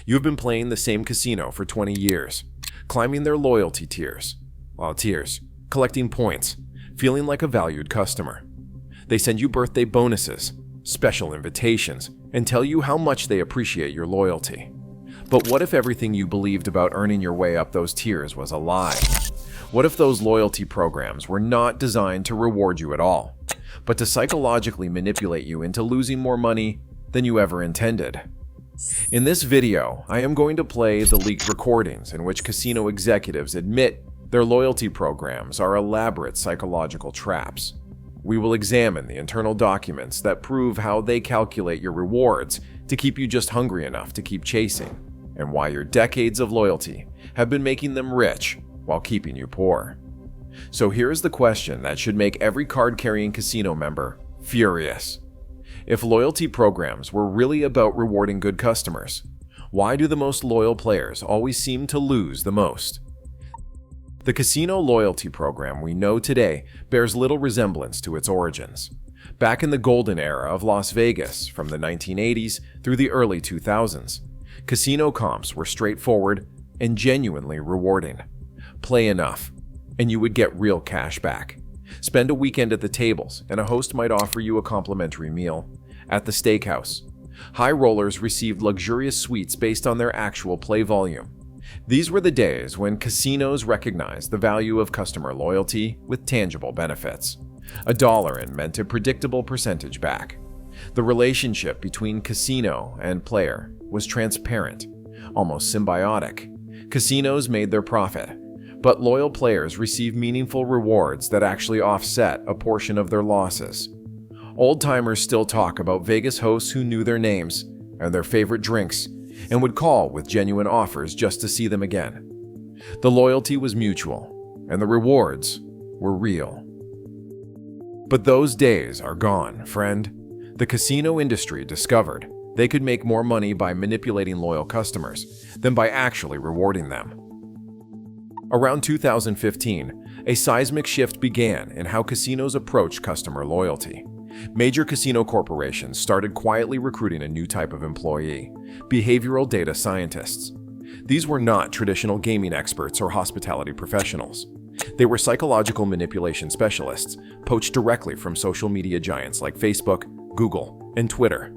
You've been playing the same casino for 20 years, climbing their loyalty tiers, collecting points, feeling like a valued customer. They send you birthday bonuses, special invitations, and tell you how much they appreciate your loyalty. But what if everything you believed about earning your way up those tiers was a lie? What if those loyalty programs were not designed to reward you at all, but to psychologically manipulate you into losing more money than you ever intended? In this video, I am going to play the leaked recordings in which casino executives admit their loyalty programs are elaborate psychological traps. We will examine the internal documents that prove how they calculate your rewards to keep you just hungry enough to keep chasing, and why your decades of loyalty have been making them rich while keeping you poor. So here's the question that should make every card-carrying casino member furious. If loyalty programs were really about rewarding good customers, why do the most loyal players always seem to lose the most? The casino loyalty program we know today bears little resemblance to its origins. Back in the golden era of Las Vegas from the 1980s through the early 2000s, casino comps were straightforward and genuinely rewarding. Play enough, and you would get real cash back. Spend a weekend at the tables, and a host might offer you a complimentary meal. At the steakhouse, high rollers received luxurious suites based on their actual play volume. These were the days when casinos recognized the value of customer loyalty with tangible benefits. $1 meant a predictable percentage back. The relationship between casino and player was transparent, almost symbiotic. Casinos made their profit, but loyal players received meaningful rewards that actually offset a portion of their losses. Old-timers still talk about Vegas hosts who knew their names and their favorite drinks and would call with genuine offers just to see them again. The loyalty was mutual, and the rewards were real. But those days are gone, friend. The casino industry discovered they could make more money by manipulating loyal customers than by actually rewarding them. Around 2015, a seismic shift began in how casinos approach customer loyalty. Major casino corporations started quietly recruiting a new type of employee, behavioral data scientists. These were not traditional gaming experts or hospitality professionals. They were psychological manipulation specialists, poached directly from social media giants like Facebook, Google, and Twitter.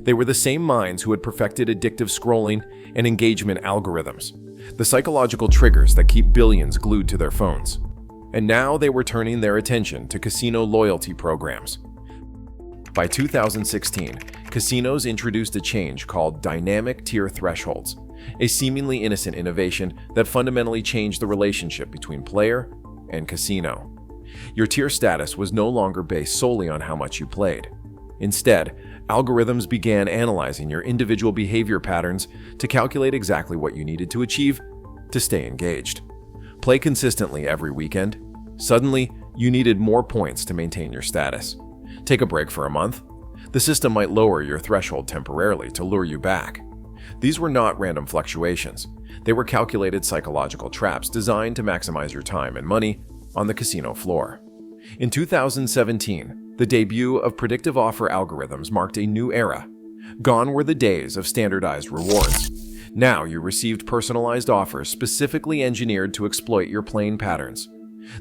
They were the same minds who had perfected addictive scrolling and engagement algorithms, the psychological triggers that keep billions glued to their phones. And now they were turning their attention to casino loyalty programs. By 2016, casinos introduced a change called dynamic tier thresholds, a seemingly innocent innovation that fundamentally changed the relationship between player and casino. Your tier status was no longer based solely on how much you played. Instead, algorithms began analyzing your individual behavior patterns to calculate exactly what you needed to achieve to stay engaged. Play consistently every weekend. Suddenly, you needed more points to maintain your status. Take a break for a month. The system might lower your threshold temporarily to lure you back. These were not random fluctuations. They were calculated psychological traps designed to maximize your time and money on the casino floor. In 2017, the debut of predictive offer algorithms marked a new era. Gone were the days of standardized rewards. Now you received personalized offers specifically engineered to exploit your playing patterns.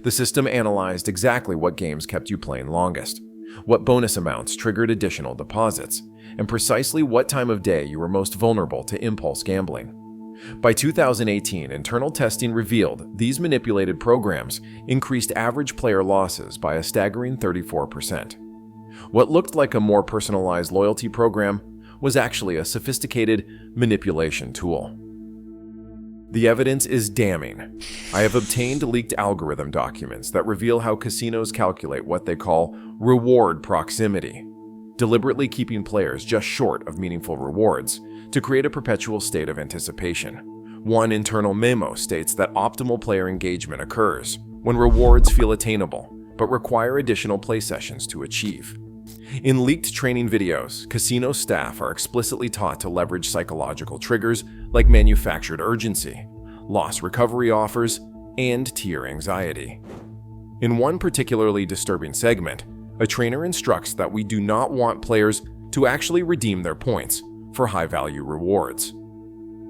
The system analyzed exactly what games kept you playing longest, what bonus amounts triggered additional deposits, and precisely what time of day you were most vulnerable to impulse gambling. By 2018, internal testing revealed these manipulated programs increased average player losses by a staggering 34%. What looked like a more personalized loyalty program was actually a sophisticated manipulation tool. The evidence is damning. I have obtained leaked algorithm documents that reveal how casinos calculate what they call reward proximity, deliberately keeping players just short of meaningful rewards to create a perpetual state of anticipation. One internal memo states that optimal player engagement occurs when rewards feel attainable but require additional play sessions to achieve. In leaked training videos, casino staff are explicitly taught to leverage psychological triggers like manufactured urgency, loss recovery offers, and tier anxiety. In one particularly disturbing segment, a trainer instructs that we do not want players to actually redeem their points for high-value rewards.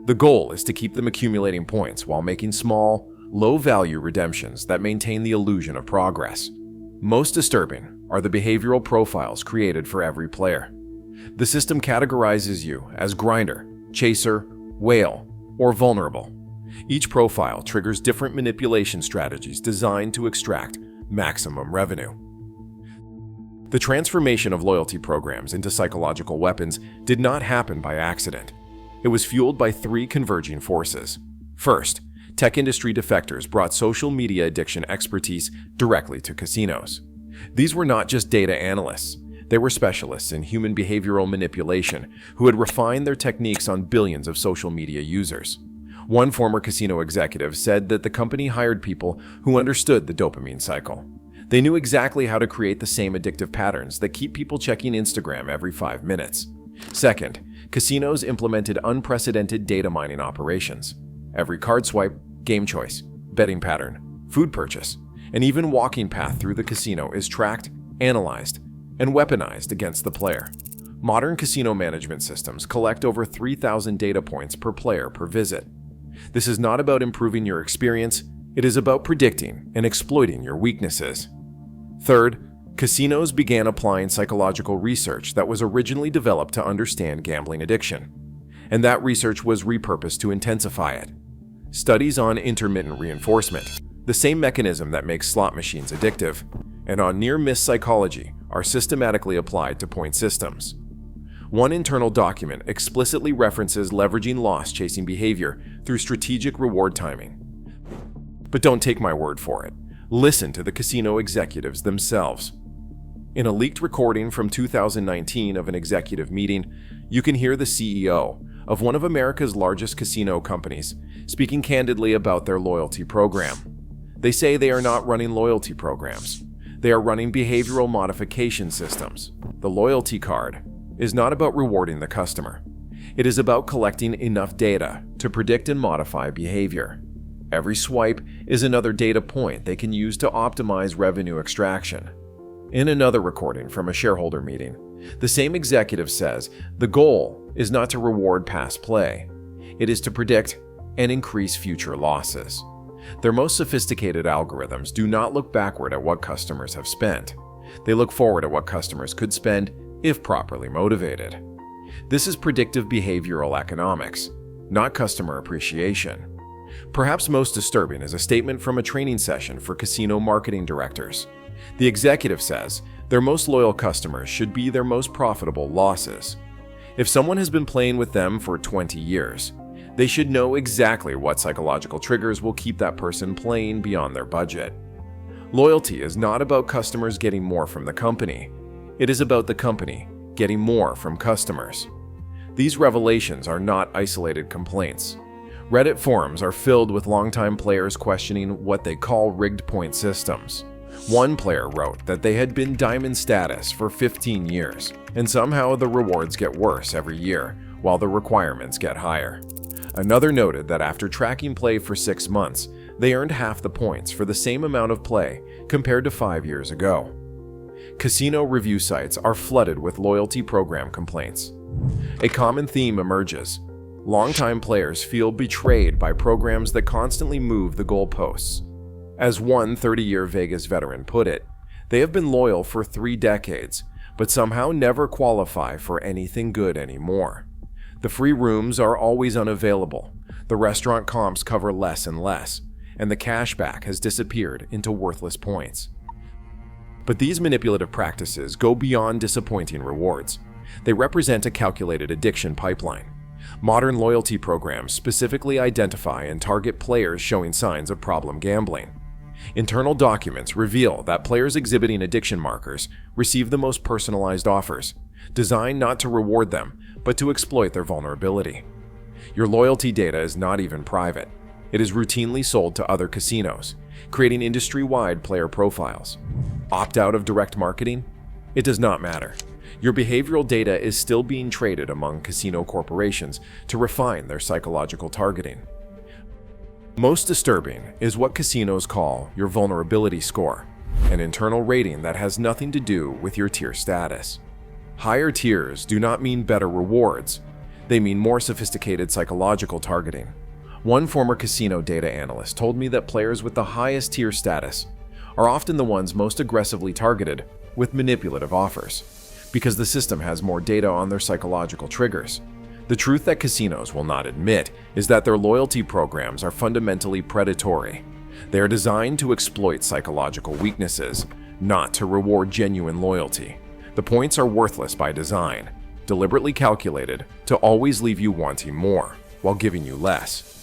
The goal is to keep them accumulating points while making small, low-value redemptions that maintain the illusion of progress. Most disturbing are the behavioral profiles created for every player. The system categorizes you as grinder, chaser, whale, or vulnerable. Each profile triggers different manipulation strategies designed to extract maximum revenue. The transformation of loyalty programs into psychological weapons did not happen by accident. It was fueled by three converging forces. First, tech industry defectors brought social media addiction expertise directly to casinos. These were not just data analysts. They were specialists in human behavioral manipulation who had refined their techniques on billions of social media users. One former casino executive said that the company hired people who understood the dopamine cycle. They knew exactly how to create the same addictive patterns that keep people checking Instagram every 5 minutes. Second, casinos implemented unprecedented data mining operations. Every card swipe, game choice, betting pattern, food purchase, and even walking path through the casino is tracked, analyzed, and weaponized against the player. Modern casino management systems collect over 3,000 data points per player per visit. This is not about improving your experience, it is about predicting and exploiting your weaknesses. Third, casinos began applying psychological research that was originally developed to understand gambling addiction, and that research was repurposed to intensify it. Studies on intermittent reinforcement, the same mechanism that makes slot machines addictive, and on near-miss psychology are systematically applied to point systems. One internal document explicitly references leveraging loss-chasing behavior through strategic reward timing. But don't take my word for it. Listen to the casino executives themselves. In a leaked recording from 2019 of an executive meeting, you can hear the CEO of one of America's largest casino companies speaking candidly about their loyalty program. They say they are not running loyalty programs. They are running behavioral modification systems. The loyalty card is not about rewarding the customer. It is about collecting enough data to predict and modify behavior. Every swipe is another data point they can use to optimize revenue extraction. In another recording from a shareholder meeting, the same executive says the goal is not to reward past play. It is to predict and increase future losses. Their most sophisticated algorithms do not look backward at what customers have spent. They look forward at what customers could spend if properly motivated. This is predictive behavioral economics, not customer appreciation. Perhaps most disturbing is a statement from a training session for casino marketing directors. The executive says their most loyal customers should be their most profitable losses. If someone has been playing with them for 20 years, they should know exactly what psychological triggers will keep that person playing beyond their budget. Loyalty is not about customers getting more from the company. It is about the company getting more from customers. These revelations are not isolated complaints. Reddit forums are filled with longtime players questioning what they call rigged point systems. One player wrote that they had been diamond status for 15 years, and somehow the rewards get worse every year, while the requirements get higher. Another noted that after tracking play for 6 months, they earned half the points for the same amount of play compared to 5 years ago. Casino review sites are flooded with loyalty program complaints. A common theme emerges. Longtime players feel betrayed by programs that constantly move the goalposts. As one 30-year Vegas veteran put it, they have been loyal for 3 decades, but somehow never qualify for anything good anymore. The free rooms are always unavailable, the restaurant comps cover less and less, and the cashback has disappeared into worthless points. But these manipulative practices go beyond disappointing rewards. They represent a calculated addiction pipeline. Modern loyalty programs specifically identify and target players showing signs of problem gambling. Internal documents reveal that players exhibiting addiction markers receive the most personalized offers, designed not to reward them, but to exploit their vulnerability. Your loyalty data is not even private. It is routinely sold to other casinos, creating industry-wide player profiles. Opt out of direct marketing? It does not matter. Your behavioral data is still being traded among casino corporations to refine their psychological targeting. Most disturbing is what casinos call your vulnerability score, an internal rating that has nothing to do with your tier status. Higher tiers do not mean better rewards. They mean more sophisticated psychological targeting. One former casino data analyst told me that players with the highest tier status are often the ones most aggressively targeted with manipulative offers, because the system has more data on their psychological triggers. The truth that casinos will not admit is that their loyalty programs are fundamentally predatory. They are designed to exploit psychological weaknesses, not to reward genuine loyalty. The points are worthless by design, deliberately calculated to always leave you wanting more while giving you less.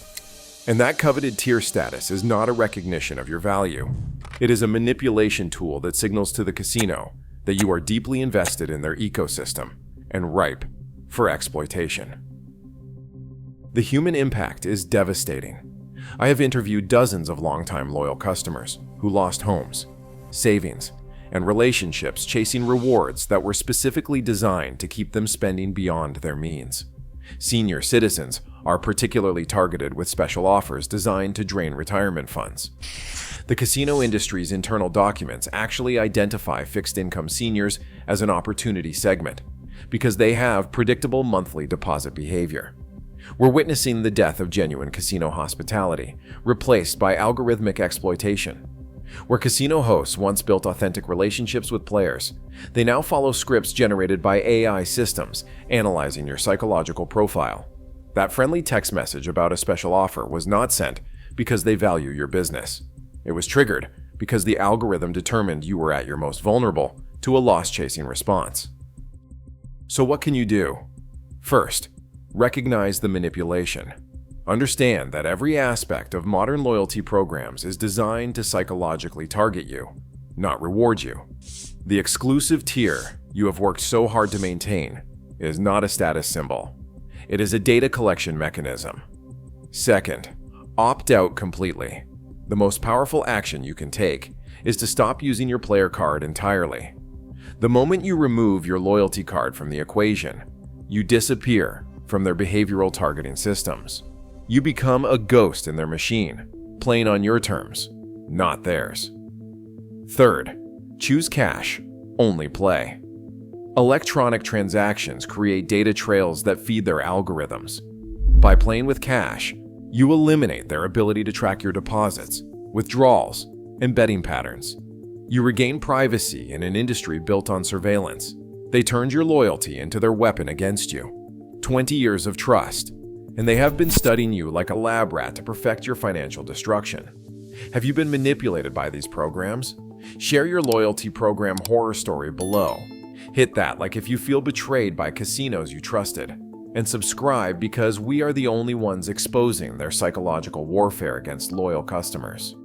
And that coveted tier status is not a recognition of your value. It is a manipulation tool that signals to the casino that you are deeply invested in their ecosystem and ripe for exploitation. The human impact is devastating. I have interviewed dozens of longtime loyal customers who lost homes, savings, and relationships chasing rewards that were specifically designed to keep them spending beyond their means. Senior citizens are particularly targeted with special offers designed to drain retirement funds. The casino industry's internal documents actually identify fixed-income seniors as an opportunity segment because they have predictable monthly deposit behavior. We're witnessing the death of genuine casino hospitality, replaced by algorithmic exploitation. Where casino hosts once built authentic relationships with players, they now follow scripts generated by AI systems analyzing your psychological profile. That friendly text message about a special offer was not sent because they value your business. It was triggered because the algorithm determined you were at your most vulnerable to a loss-chasing response. So what can you do? First, recognize the manipulation. Understand that every aspect of modern loyalty programs is designed to psychologically target you, not reward you. The exclusive tier you have worked so hard to maintain is not a status symbol. It is a data collection mechanism. Second, opt out completely. The most powerful action you can take is to stop using your player card entirely. The moment you remove your loyalty card from the equation, you disappear from their behavioral targeting systems. You become a ghost in their machine, playing on your terms, not theirs. Third, choose cash, only play. Electronic transactions create data trails that feed their algorithms. By playing with cash, you eliminate their ability to track your deposits, withdrawals, and betting patterns. You regain privacy in an industry built on surveillance. They turned your loyalty into their weapon against you. 20 years of trust, and they have been studying you like a lab rat to perfect your financial destruction. Have you been manipulated by these programs? Share your loyalty program horror story below. Hit that like if you feel betrayed by casinos you trusted. And subscribe because we are the only ones exposing their psychological warfare against loyal customers.